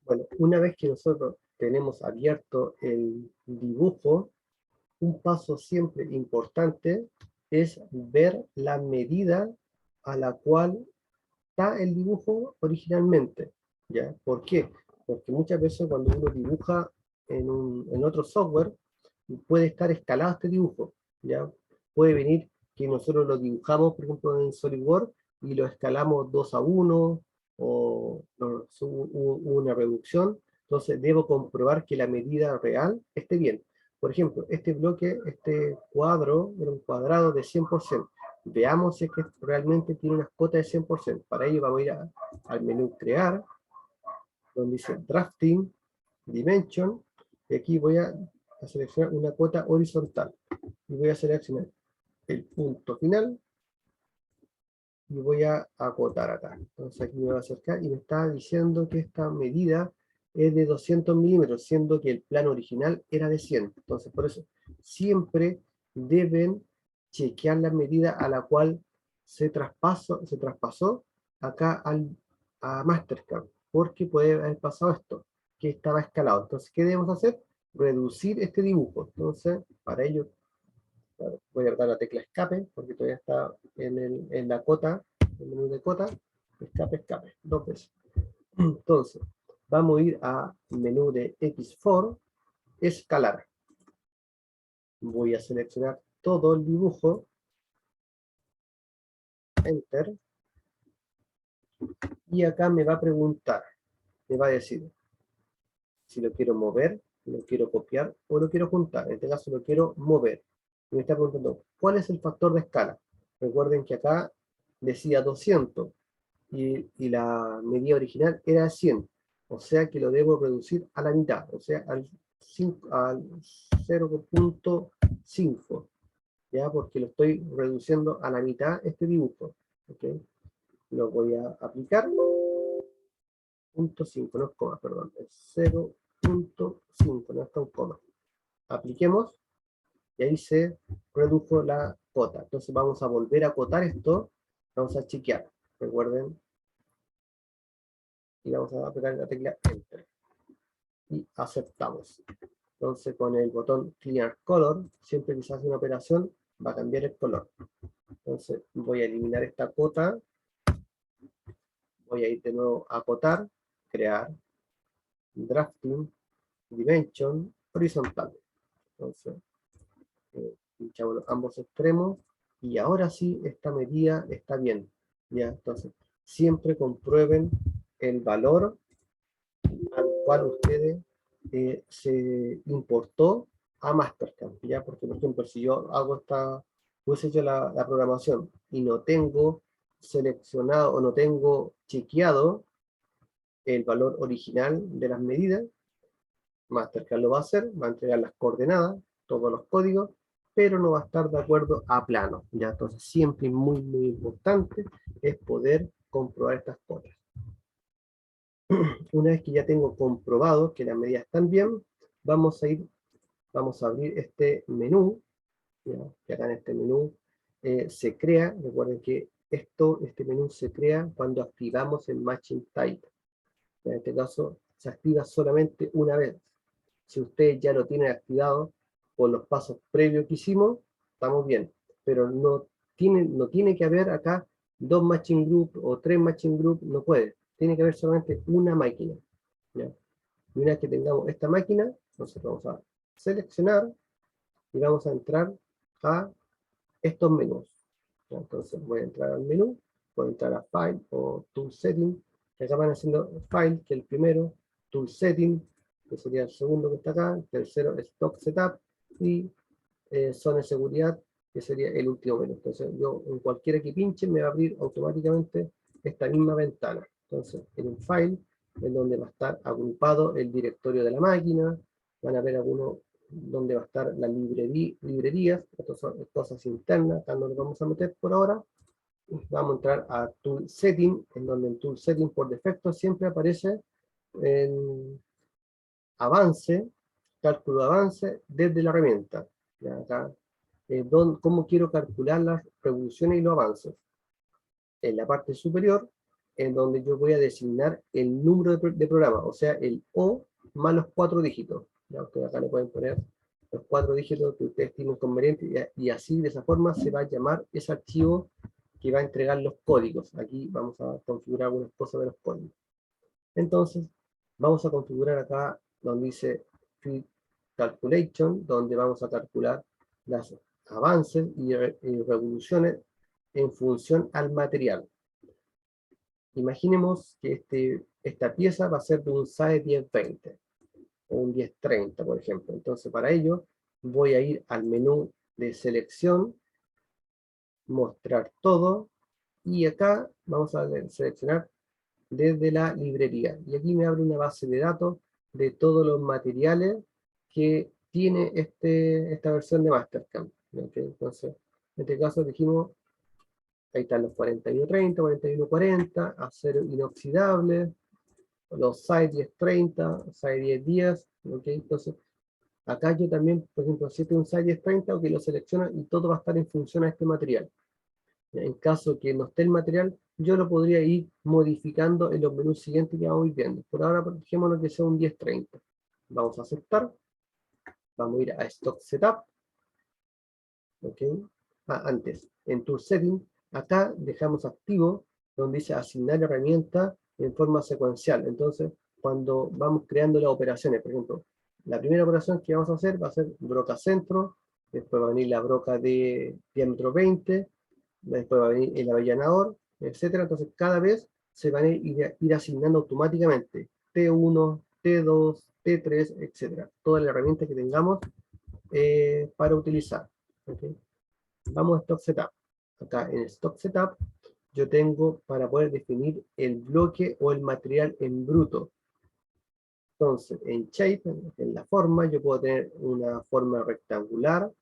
Bueno, una vez que nosotros tenemos abierto el dibujo, un paso siempre importante es ver la medida a la cual está el dibujo originalmente, ¿ya? ¿Por qué? Porque muchas veces cuando uno dibuja en otro software, puede estar escalado este dibujo, ¿ya? Puede venir que nosotros lo dibujamos, por ejemplo, en SolidWorks, y lo escalamos 2:1, o hubo una reducción, entonces debo comprobar que la medida real esté bien. Por ejemplo, este bloque, este cuadro, era un cuadrado de 100%. Veamos si es que realmente tiene unas cotas de 100%. Para ello vamos a ir al menú Crear, donde dice Drafting, Dimension, y aquí voy a seleccionar una cuota horizontal. Y voy a seleccionar el punto final, y voy a acotar acá. Entonces aquí me va a acercar y me está diciendo que esta medida es de 200 milímetros, siendo que el plano original era de 100. Entonces por eso siempre deben chequear la medida a la cual se traspasó acá a Mastercard, porque puede haber pasado esto, que estaba escalado. Entonces, ¿qué debemos hacer? Reducir este dibujo. Entonces, para ello, voy a dar la tecla escape, porque todavía está en la cota, el menú de cota, escape, escape, 2 veces. Entonces, vamos a ir a menú de X4, escalar. Voy a seleccionar todo el dibujo, Enter, y acá me va a preguntar, me va a decir si lo quiero mover, lo quiero copiar o lo quiero juntar. En este caso lo quiero mover. Y me está preguntando, ¿cuál es el factor de escala? Recuerden que acá decía 200 y la medida original era 100. O sea que lo debo reducir a la mitad, o sea, al 0.5, ¿ya? Porque lo estoy reduciendo a la mitad este dibujo. ¿Okay? Lo voy a aplicar. 0.5, no es coma, perdón, es 0.5, no está un coma. Apliquemos y ahí se redujo la cota. Entonces vamos a volver a acotar esto, vamos a chequear, recuerden, y vamos a apretar la tecla Enter y aceptamos. Entonces con el botón Clear Color, siempre que se hace una operación va a cambiar el color. Entonces voy a eliminar esta cota, voy a ir de nuevo a acotar, crear, drafting, dimension, horizontal. Entonces pinchamos ambos extremos y ahora sí esta medida está bien, ¿ya? Entonces siempre comprueben el valor al cual ustedes se importó a Mastercard, ¿ya? Porque por ejemplo si yo hago hubiese hecho la programación y no tengo seleccionado o no tengo chequeado el valor original de las medidas, Mastercard lo va a hacer, va a entregar las coordenadas, todos los códigos, pero no va a estar de acuerdo a plano, ¿ya? Entonces siempre muy, muy importante es poder comprobar estas cosas. Una vez que ya tengo comprobado que las medidas están bien, vamos a abrir este menú, ¿ya? Que acá en este menú se crea, recuerden que este menú se crea cuando activamos el Matching Type. En este caso se activa solamente una vez. Si ustedes ya lo tienen activado por los pasos previos que hicimos, estamos bien. Pero no tiene que haber acá 2 matching group o 3 matching group, no puede. Tiene que haber solamente una máquina, ¿ya? Y una vez que tengamos esta máquina, entonces vamos a seleccionar y vamos a entrar a estos menús, ¿ya? Entonces voy a entrar al menú, voy a entrar a File o Tool Setting, que acá van haciendo File, que es el primero, Tool Setting, que sería el segundo que está acá, el tercero Stock Setup, y Zona de Seguridad, que sería el último menú. Entonces yo en cualquiera que pinche me va a abrir automáticamente esta misma ventana. Entonces en un File, en donde va a estar agrupado el directorio de la máquina, van a ver algunos donde va a estar las librerías, estas son cosas internas, acá no nos vamos a meter por ahora. Vamos a entrar a Tool Setting, en donde en Tool Setting por defecto siempre aparece en avance, cálculo de avance desde la herramienta. ¿Ya? Acá, cómo quiero calcular las revoluciones y los avances. En la parte superior en donde yo voy a designar el número de programa, o sea, el O más los 4 dígitos. Ya ustedes acá le pueden poner los 4 dígitos que ustedes tienen conveniente, y así, de esa forma, se va a llamar ese archivo que va a entregar los códigos. Aquí vamos a configurar algunas cosas de los códigos. Entonces, vamos a configurar acá donde dice Fit Calculation, donde vamos a calcular los avances y revoluciones en función al material. Imaginemos que esta pieza va a ser de un SAE 1020 o un 1030, por ejemplo. Entonces, para ello, voy a ir al menú de selección, mostrar todo, y acá vamos a seleccionar desde la librería. Y aquí me abre una base de datos de todos los materiales que tiene esta versión de Mastercam. ¿Okay? Entonces, en este caso dijimos, ahí están los 4130, 4140, acero inoxidable, los SAE 1030, SAE 1010, ¿ok? Entonces, acá yo también, por ejemplo, si este es un SAE 1030, ok, lo selecciono y todo va a estar en función a este material. En caso que no esté el material, yo lo podría ir modificando en los menús siguientes que vamos a ir viendo. Por ahora, dejémonos que sea un 1030. Vamos a aceptar. Vamos a ir a Stock Setup. ¿Ok? Antes, en Tool Setting, acá dejamos activo donde dice asignar herramienta en forma secuencial. Entonces, cuando vamos creando las operaciones, por ejemplo, la primera operación que vamos a hacer va a ser broca centro, después va a venir la broca de diámetro 20, después va a venir el avellanador, etcétera. Entonces, cada vez se van a ir asignando automáticamente T1, T2, T3, etcétera. Toda la herramienta que tengamos para utilizar. ¿Okay? Vamos a Stock Setup. Acá en Stock Setup yo tengo para poder definir el bloque o el material en bruto. Entonces, en Shape, en la forma, yo puedo tener una forma rectangular,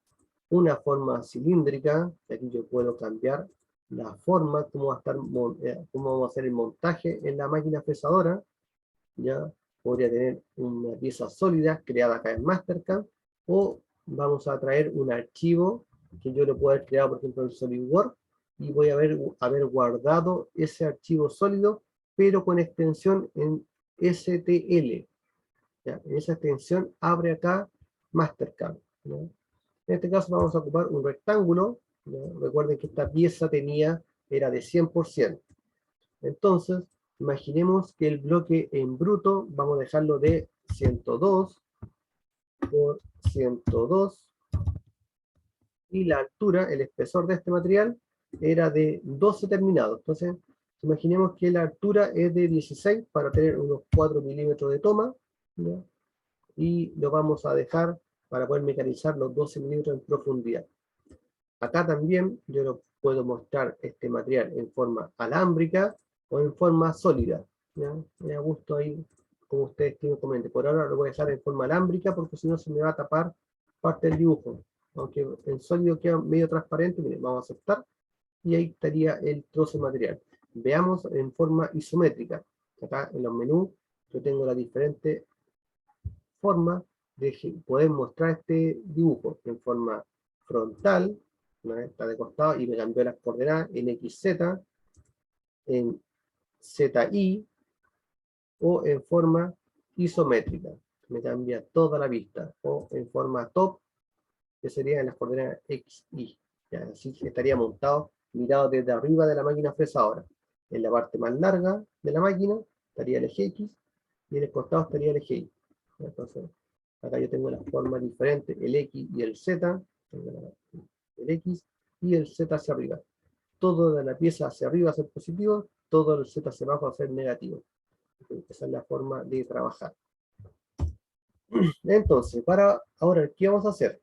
una forma cilíndrica, que aquí yo puedo cambiar la forma, cómo va a estar, cómo vamos a hacer el montaje en la máquina fresadora. Ya podría tener una pieza sólida creada acá en Mastercam, o vamos a traer un archivo que yo lo puedo haber creado, por ejemplo, en SolidWorks, y voy a haber guardado ese archivo sólido, pero con extensión en STL. ¿Ya? En esa extensión abre acá Mastercam. ¿Ya? En este caso vamos a ocupar un rectángulo. ¿Ya? Recuerden que esta pieza era de 100%. Entonces, imaginemos que el bloque en bruto vamos a dejarlo de 102 por 102, y la altura, el espesor de este material, era de 12 terminados. Entonces, imaginemos que la altura es de 16 para tener unos 4 milímetros de toma, ¿ya? Y lo vamos a dejar para poder mecanizar los 12 milímetros en profundidad. Acá también yo lo puedo mostrar este material en forma alámbrica o en forma sólida. ¿Ya? Me da gusto ahí, como ustedes tienen comente. Por ahora lo voy a dejar en forma alámbrica porque si no se me va a tapar parte del dibujo. Aunque en sólido queda medio transparente, miren, vamos a aceptar, y ahí estaría el trozo de material. Veamos en forma isométrica. Acá en los menús yo tengo la diferente forma de poder mostrar este dibujo en forma frontal, ¿no? Está de costado y me cambió las coordenadas en XZ, en ZY o en forma isométrica. Me cambia toda la vista, o en forma top, que sería en las coordenadas XY. Ya, así estaría montado, mirado desde arriba de la máquina fresadora. En la parte más larga de la máquina estaría el eje X, y en el costado estaría el eje Y. Entonces, acá yo tengo las formas diferentes, el X y el Z, el X y el Z hacia arriba. Todo de la pieza hacia arriba va a ser positivo, todo el Z hacia abajo va a ser negativo. Esa es la forma de trabajar. Entonces, para ahora, ¿qué vamos a hacer?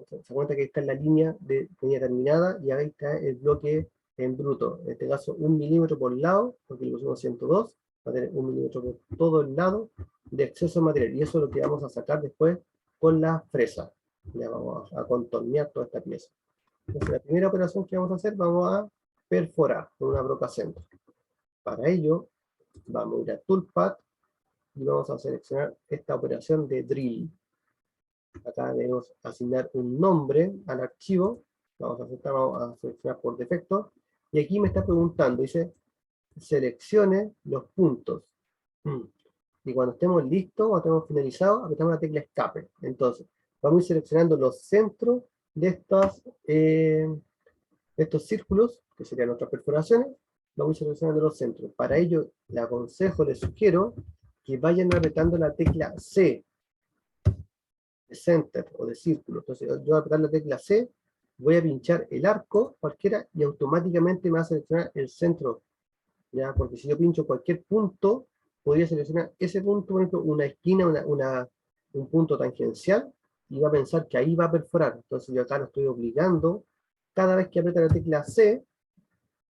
Se cuenta que esta es la línea terminada, y ahí está el bloque en bruto. En este caso, 1 milímetro por lado, porque le pusimos 102, va a tener 1 milímetro por todo el lado de exceso de material. Y eso es lo que vamos a sacar después con la fresa. Ya vamos a contornear toda esta pieza. Entonces, la primera operación que vamos a hacer, vamos a perforar con una broca centro. Para ello, vamos a ir a Toolpath y vamos a seleccionar esta operación de drill. Acá debemos asignar un nombre al archivo. Vamos a seleccionar por defecto. Y aquí me está preguntando, dice, seleccione los puntos. Y cuando estemos listos o estemos finalizados, apretamos la tecla escape. Entonces, vamos a ir seleccionando los centros de estos círculos, que serían nuestras perforaciones, vamos a ir seleccionando los centros. Para ello, le aconsejo, les sugiero que vayan apretando la tecla C, de center o de círculo. Entonces, yo voy a apretar la tecla C, voy a pinchar el arco, cualquiera, y automáticamente me va a seleccionar el centro. ¿Ya? Porque si yo pincho cualquier punto, podría seleccionar ese punto, por ejemplo, una esquina, un punto tangencial, y va a pensar que ahí va a perforar. Entonces yo acá lo estoy obligando. Cada vez que aprieta la tecla C,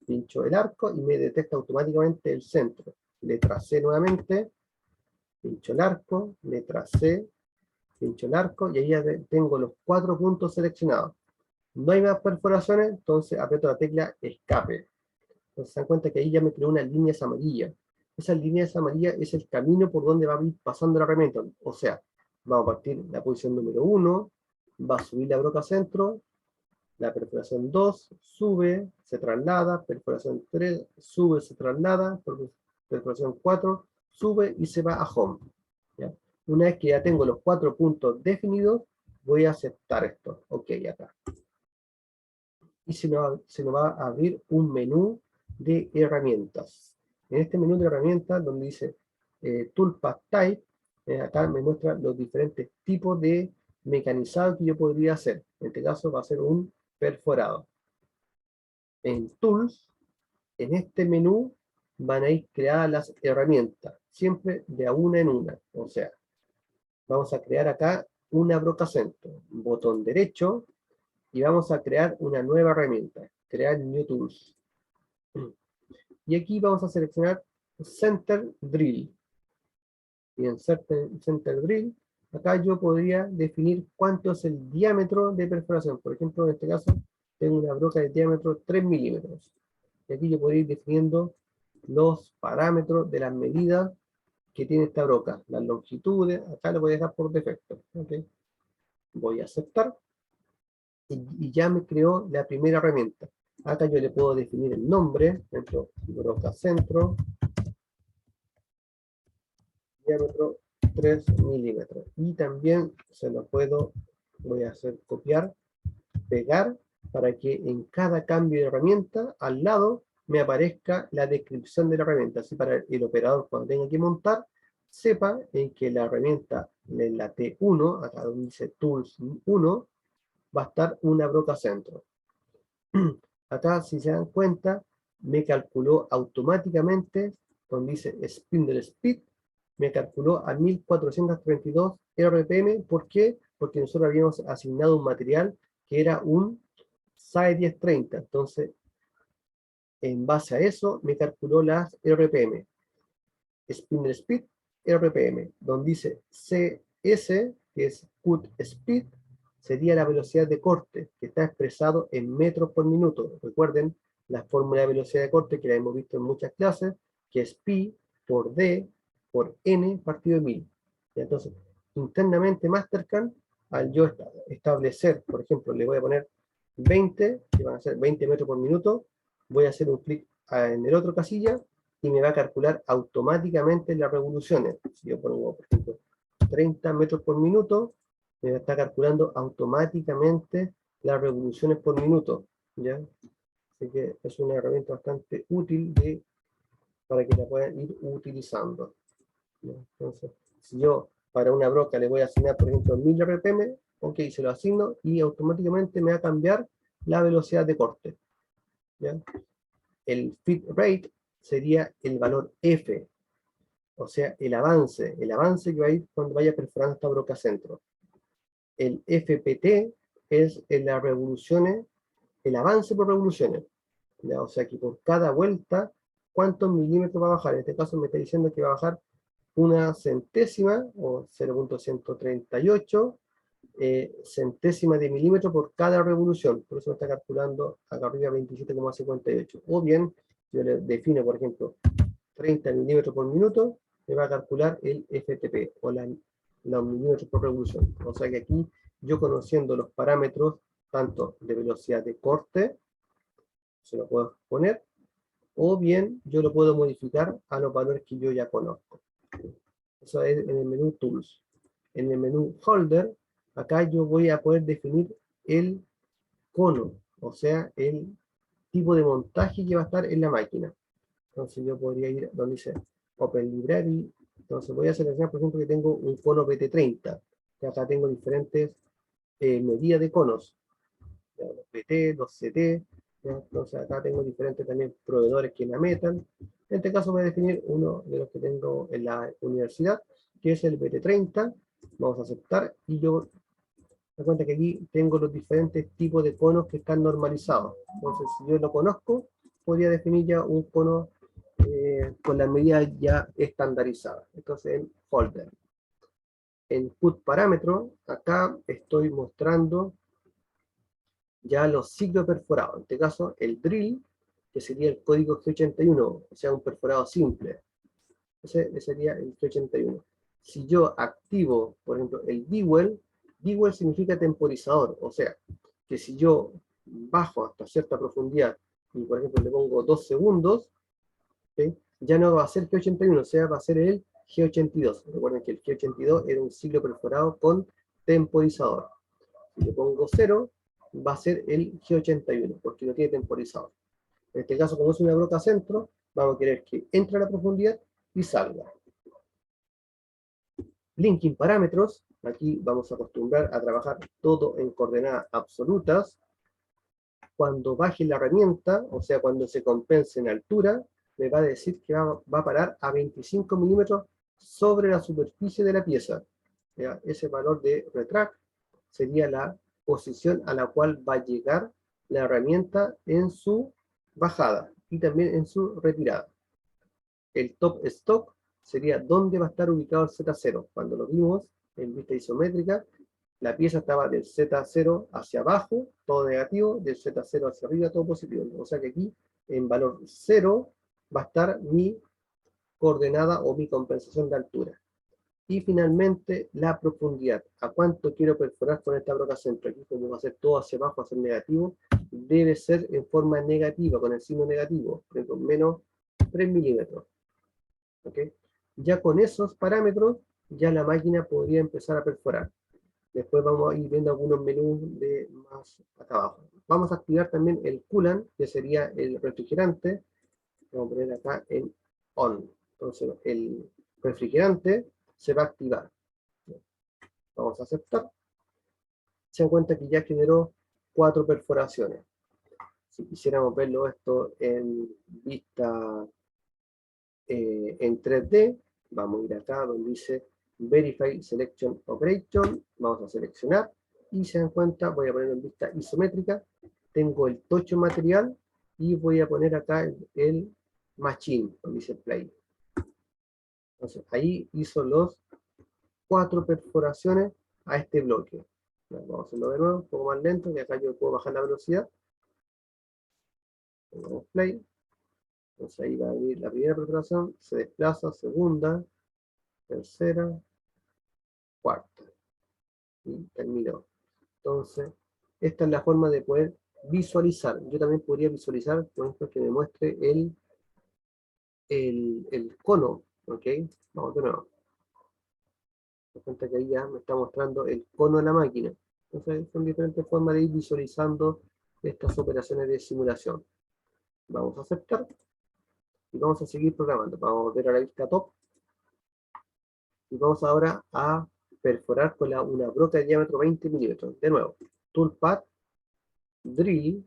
pincho el arco y me detecta automáticamente el centro. Letra C nuevamente, pincho el arco, letra C, pincho el arco, y ahí ya tengo los 4 puntos seleccionados. No hay más perforaciones, entonces aprieto la tecla escape. Entonces se dan cuenta que ahí ya me creó unas líneas amarillas. Esas líneas amarillas es el camino por donde va a ir pasando la herramienta. O sea, vamos a partir de la posición número 1, va a subir la broca centro, la perforación 2 sube, se traslada, perforación 3 sube, se traslada, perforación 4 sube y se va a home. ¿Ya? Una vez que ya tengo los 4 puntos definidos, voy a aceptar esto. Ok, acá. Y se nos va a abrir un menú de herramientas. En este menú de herramientas, donde dice Toolpath Type, acá me muestra los diferentes tipos de mecanizado que yo podría hacer. En este caso va a ser un perforado. En Tools, en este menú, van a ir creadas las herramientas, siempre de a una en una. O sea, vamos a crear acá una broca centro, botón derecho, y vamos a crear una nueva herramienta, crear New Tools. Y aquí vamos a seleccionar Center Drill. Y en Center Drill, acá yo podría definir cuánto es el diámetro de perforación. Por ejemplo, en este caso, tengo una broca de diámetro 3 milímetros. Y aquí yo podría ir definiendo los parámetros de las medidas que tiene esta broca. Las longitudes, acá lo voy a dejar por defecto. ¿Okay? Voy a aceptar. Y ya me creó la primera herramienta. Acá yo le puedo definir el nombre, por ejemplo, broca centro, diámetro 3 milímetros. Y también se lo voy a hacer copiar, pegar, para que en cada cambio de herramienta, al lado, me aparezca la descripción de la herramienta. Así para el operador, cuando tenga que montar, sepa en que la herramienta, en la T1, acá donde dice Tools 1, va a estar una broca centro. Acá, si se dan cuenta, me calculó automáticamente, donde dice Spindle Speed, me calculó a 1432 RPM. ¿Por qué? Porque nosotros habíamos asignado un material que era un SAE 1030. Entonces, en base a eso, me calculó las RPM. Spindle Speed, RPM. Donde dice CS, que es Cut Speed, sería la velocidad de corte, que está expresado en metros por minuto. Recuerden la fórmula de velocidad de corte que la hemos visto en muchas clases, que es pi por d por n partido de 1000. Y entonces, internamente Mastercam, al yo establecer, por ejemplo, le voy a poner 20, que van a ser 20 metros por minuto, voy a hacer un clic en el otro casilla, y me va a calcular automáticamente las revoluciones. Si yo pongo, por ejemplo, 30 metros por minuto, me está calculando automáticamente las revoluciones por minuto. ¿Ya? Así que es una herramienta bastante útil para que la puedan ir utilizando. ¿Ya? Entonces, si yo para una broca le voy a asignar, por ejemplo, 1000 RPM, ok, se lo asigno y automáticamente me va a cambiar la velocidad de corte. ¿Ya? El feed rate sería el valor F, o sea, el avance que va a ir cuando vaya perforando esta broca centro. El FPT es en las revoluciones, el avance por revoluciones. ¿Ya? O sea que por cada vuelta, ¿cuántos milímetros va a bajar? En este caso me está diciendo que va a bajar una centésima, o 0.138 centésima de milímetro por cada revolución. Por eso me está calculando acá arriba 27,58. O bien, yo le defino, por ejemplo, 30 milímetros por minuto, me va a calcular el FTP, o los milímetros por revolución. O sea que aquí, yo conociendo los parámetros, tanto de velocidad de corte, se lo puedo poner, o bien yo lo puedo modificar a los valores que yo ya conozco. Eso es en el menú Tools. En el menú Holder, acá yo voy a poder definir el cono, o sea, el tipo de montaje que va a estar en la máquina. Entonces yo podría ir donde dice Open Library. Entonces voy a seleccionar, por ejemplo, que tengo un cono PT30. Que acá tengo diferentes medidas de conos. Ya, los PT, los CT. Ya, entonces acá tengo diferentes también proveedores que la metan. En este caso voy a definir uno de los que tengo en la universidad, que es el PT30. Vamos a aceptar y yo me cuenta que aquí tengo los diferentes tipos de conos que están normalizados. Entonces, si yo lo conozco, podría definir ya un cono con las medidas ya estandarizadas. Entonces, en Holder. En Put Parámetro, acá estoy mostrando ya los ciclos perforados. En este caso, el drill, que sería el código G81, o sea, un perforado simple. Ese sería el G81. Si yo activo, por ejemplo, el dwell, dwell significa temporizador, o sea, que si yo bajo hasta cierta profundidad y, por ejemplo, le pongo 2 segundos, ¿sí? Ya no va a ser G81, o sea, va a ser el G82. Recuerden que el G82 era un ciclo perforado con temporizador. Si le pongo 0, va a ser el G81, porque no tiene temporizador. En este caso, como es una broca centro, vamos a querer que entre a la profundidad y salga. Linking parámetros, aquí vamos a acostumbrar a trabajar todo en coordenadas absolutas. Cuando baje la herramienta, o sea, cuando se compense en altura, me va a decir que va a parar a 25 milímetros sobre la superficie de la pieza. ¿Ya? Ese valor de retract sería la posición a la cual va a llegar la herramienta en su bajada y también en su retirada. El top stock sería dónde va a estar ubicado el Z0. Cuando lo vimos en vista isométrica, la pieza estaba del Z0 hacia abajo, todo negativo, del Z0 hacia arriba, todo positivo. O sea que aquí, en valor 0, va a estar mi coordenada o mi compensación de altura. Y finalmente, la profundidad. ¿A cuánto quiero perforar con esta broca centro? Aquí, como va a ser todo hacia abajo, va a ser negativo, debe ser en forma negativa, con el signo negativo, por ejemplo, menos 3 milímetros. ¿Okay? Ya con esos parámetros, ya la máquina podría empezar a perforar. Después vamos a ir viendo algunos menús de más acá abajo. Vamos a activar también el coolant, que sería el refrigerante. Vamos a poner acá en on. Entonces el refrigerante se va a activar. Vamos a aceptar. Se dan cuenta que ya generó 4 perforaciones. Si quisiéramos verlo esto en vista en 3D, vamos a ir acá donde dice Verify Selection Operation, vamos a seleccionar y se dan cuenta, voy a poner en vista isométrica, tengo el tocho material y voy a poner acá el machine, donde dice play. Entonces ahí hizo los 4 perforaciones a este bloque. Vamos a hacerlo de nuevo, un poco más lento, que acá yo puedo bajar la velocidad. Ponemos play. Entonces ahí va a venir la primera perforación, se desplaza, segunda, tercera, cuarta. Y terminó. Entonces, esta es la forma de poder visualizar. Yo también podría visualizar, por ejemplo, que me muestre el cono. ¿Ok? Vamos de nuevo. Me cuenta que ahí ya me está mostrando el cono de la máquina. Entonces, son diferentes formas de ir visualizando estas operaciones de simulación. Vamos a aceptar. Y vamos a seguir programando. Vamos a volver a la vista top. Y vamos ahora a perforar con una broca de diámetro 20 milímetros. De nuevo, Toolpad, Drill,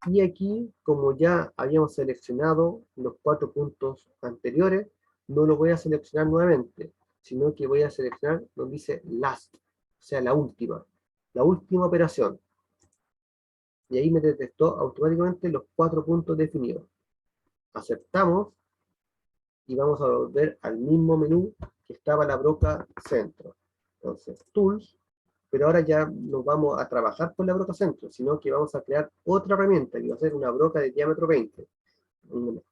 y aquí, como ya habíamos seleccionado los 4 puntos anteriores, no lo voy a seleccionar nuevamente, sino que voy a seleccionar donde dice Last, o sea, la última operación. Y ahí me detectó automáticamente los 4 puntos definidos. Aceptamos y vamos a volver al mismo menú que estaba la broca centro. Entonces, Tools, pero ahora ya no vamos a trabajar con la broca centro, sino que vamos a crear otra herramienta, que va a ser una broca de diámetro 20.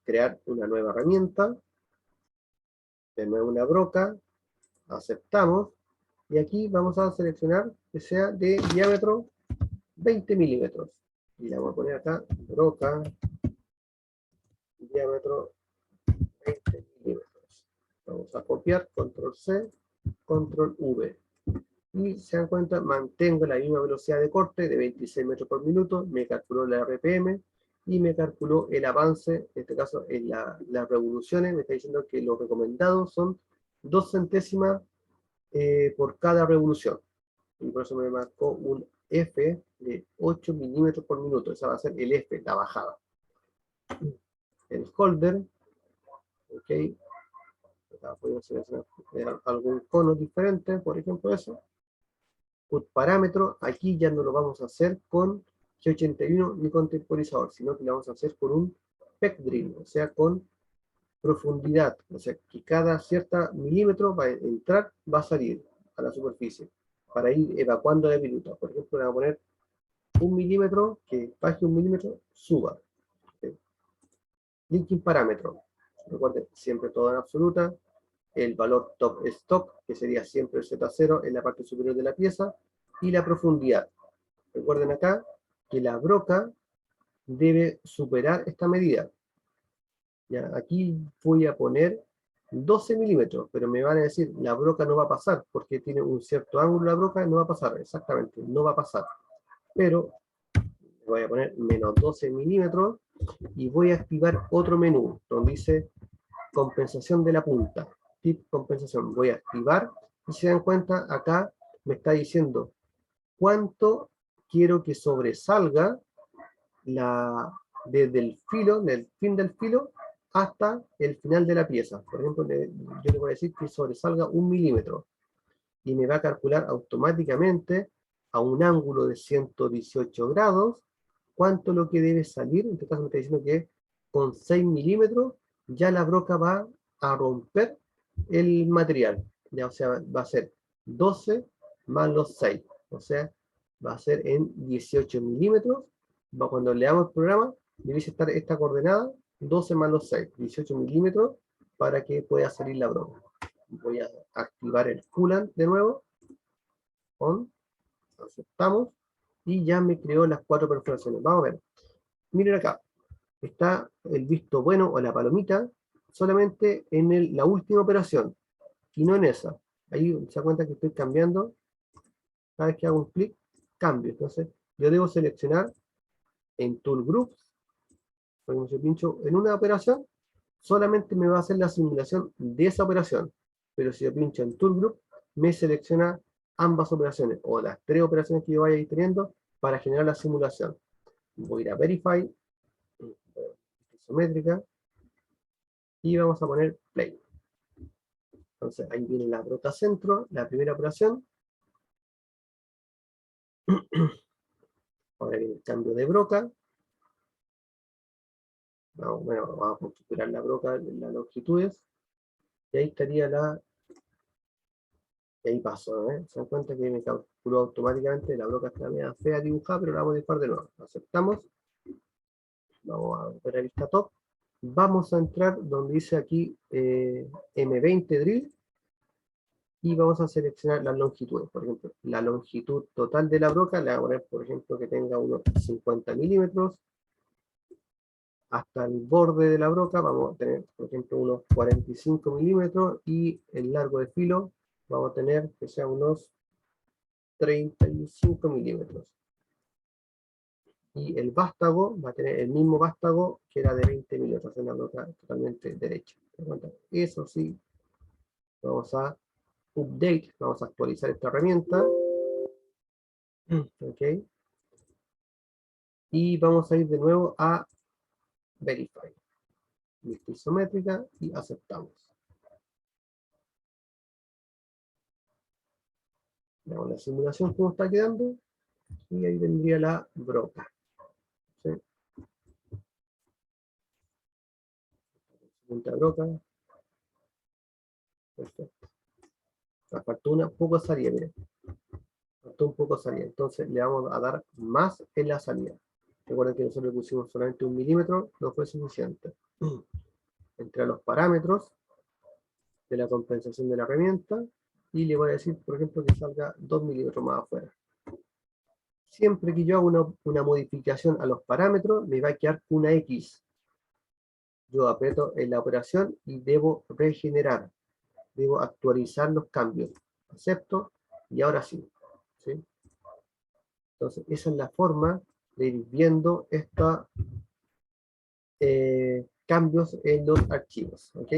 Crear una nueva herramienta, de nuevo una broca, aceptamos, y aquí vamos a seleccionar que sea de diámetro 20 milímetros. Y le vamos a poner acá, broca diámetro 20 milímetros. Vamos a copiar, control C, control V. Y se dan cuenta, mantengo la misma velocidad de corte de 26 metros por minuto, me calculó la RPM y me calculó el avance, en este caso en las revoluciones, me está diciendo que los recomendados son 2 centésimas por cada revolución. Y por eso me marcó un F de 8 milímetros por minuto. Esa va a ser el F, la bajada. El holder, ok. Acá podemos seleccionar algún cono diferente, por ejemplo eso. Put parámetro, aquí ya no lo vamos a hacer con G81 ni con temporizador, sino que lo vamos a hacer con un PEC drill, o sea, con profundidad, o sea, que cada cierta milímetro va a entrar, va a salir a la superficie, para ir evacuando la viruta. Por ejemplo, le vamos a poner 1 milímetro, que baje 1 milímetro, suba. ¿Okay? Linking parámetro, recuerden, siempre todo en absoluta, el valor top stock, que sería siempre el Z0 en la parte superior de la pieza, y la profundidad. Recuerden acá que la broca debe superar esta medida. Ya, aquí voy a poner 12 milímetros, pero me van a decir, la broca no va a pasar, porque tiene un cierto ángulo la broca, no va a pasar, exactamente, no va a pasar. Pero voy a poner menos 12 milímetros, y voy a activar otro menú, donde dice compensación de la punta. Tip compensación, voy a activar, y si se dan cuenta, acá me está diciendo cuánto quiero que sobresalga desde el filo, del fin del filo, hasta el final de la pieza. Por ejemplo, yo le voy a decir que sobresalga 1 milímetro, y me va a calcular automáticamente a un ángulo de 118 grados, cuánto lo que debe salir. En este caso me está diciendo que con 6 milímetros ya la broca va a romper el material. Ya, o sea, va a ser 12 más los 6. O sea, va a ser en 18 milímetros. Cuando leamos el programa, debe estar esta coordenada, 12 más los 6, 18 milímetros, para que pueda salir la broca. Voy a activar el coolant de nuevo. On. Aceptamos. Y ya me creó las 4 perforaciones. Vamos a ver. Miren acá. Está el visto bueno o la palomita solamente en la última operación. Y no en esa. Ahí se da cuenta que estoy cambiando. Cada vez que hago un clic, cambio. Entonces, yo debo seleccionar en Tool Groups. Por ejemplo, si pincho en una operación, solamente me va a hacer la simulación de esa operación. Pero si yo pincho en Tool Group, me selecciona ambas operaciones, o las 3 operaciones que yo vaya a ir teniendo, para generar la simulación. Voy a ir a Verify, isométrica, y vamos a poner Play. Entonces ahí viene la broca centro, la primera operación. Ahora viene el cambio de broca. Bueno, vamos a configurar la broca en las longitudes. Y ahí estaría y ahí pasó, ¿eh? Se dan cuenta que me calculó automáticamente, la broca está media fea dibujada, pero la vamos a dibujar de nuevo. Aceptamos. Vamos a ver la vista top. Vamos a entrar donde dice aquí M20 Drill, y vamos a seleccionar las longitudes. Por ejemplo, la longitud total de la broca, le vamos a poner, por ejemplo, que tenga unos 50 milímetros. Hasta el borde de la broca vamos a tener, por ejemplo, unos 45 milímetros, y el largo de filo vamos a tener que sea unos 35 milímetros. Y el vástago va a tener el mismo vástago que era de 20 milímetros, en la broca totalmente derecha. Eso sí, vamos a update, vamos a actualizar esta herramienta. Ok. Y vamos a ir de nuevo a Verify. Vista isométrica y aceptamos. Veamos la simulación cómo está quedando. Y ahí vendría la broca. ¿Sí? Punta broca. Perfecto. Faltó un poco de salida, miren. Faltó un poco de salida. Entonces le vamos a dar más en la salida. Recuerden que nosotros le pusimos solamente 1 milímetro, no fue suficiente. Entre los parámetros de la compensación de la herramienta, y le voy a decir, por ejemplo, que salga 2 milímetros más afuera. Siempre que yo hago una modificación a los parámetros, me va a quedar una X. yo aprieto en la operación y debo regenerar, debo actualizar los cambios. Acepto y ahora sí. ¿Sí? Entonces, esa es la forma de ir viendo estos cambios en los archivos. ¿Ok?